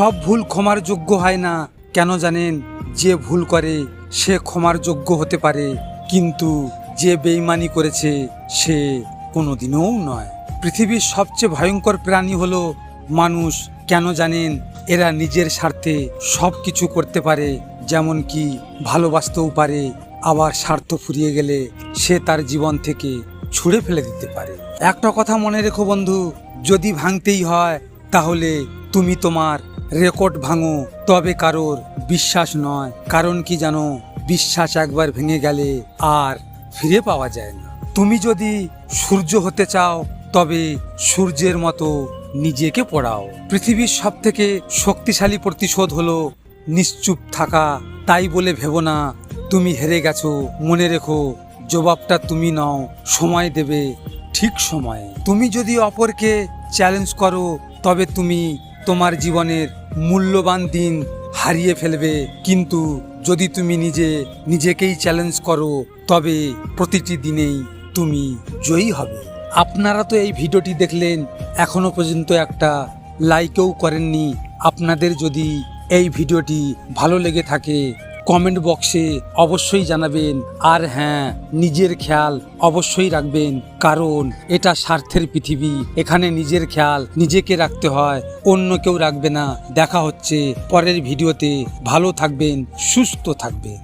সব ভুল ক্ষমার যোগ্য হয় না, কেন জানেন? যে ভুল করে সে ক্ষমার যোগ্য হতে পারে, কিন্তু যে বেইমানি করেছে সে কোনোদিনও নয়। পৃথিবীর সবচেয়ে ভয়ঙ্কর প্রাণী হলো মানুষ। কেন জানেন? এরা নিজের স্বার্থে সব কিছু করতে পারে, যেমন কি ভালোবাসতেও পারে, আবার স্বার্থ ফুরিয়ে গেলে সে তার জীবন থেকে ছুঁড়ে ফেলে দিতে পারে। একটা কথা মনে রেখো বন্ধু, যদি ভাঙতেই হয় তাহলে তুমি তোমার রেকর্ড ভাঙো, তবে কারোর বিশ্বাস নয়। কারণ কি জানো? বিশ্বাস একবার ভেঙে গেলে আর ফিরে পাওয়া যায় না। তুমি যদি সূর্য হতে চাও তবে সূর্যের মতো নিজেকে পড়াও। পৃথিবীর সব থেকে শক্তিশালী প্রতিশোধ হলো নিশ্চুপ থাকা। তাই বলে ভেবো না তুমি হেরে গেছো। মনে রেখো, জবাবটা তুমি নাও, সময় দেবে ঠিক সময়ে। তুমি যদি অপরকে চ্যালেঞ্জ করো তবে তুমি তোমার জীবনের মূল্যবান দিন হারিয়ে ফেলবে, কিন্তু যদি তুমি নিজেকেই চ্যালেঞ্জ করো তবে প্রতিটি দিনেই তুমি জয়ী হবে। আপনারা তো এই ভিডিওটি দেখলেন, এখনো পর্যন্ত একটা লাইকও করেননি। আপনাদের যদি এই ভিডিওটি ভালো লেগে থাকে কমেন্ট বক্সে অবশ্যই জানাবেন। আর হ্যাঁ, নিজের খেয়াল অবশ্যই রাখবেন, কারণ এটা স্বার্থের পৃথিবী। এখানে নিজের খেয়াল নিজেকে রাখতে হয়, অন্য কেউ রাখবে না। দেখা হচ্ছে পরের ভিডিওতে। ভালো থাকবেন, সুস্থ থাকবেন।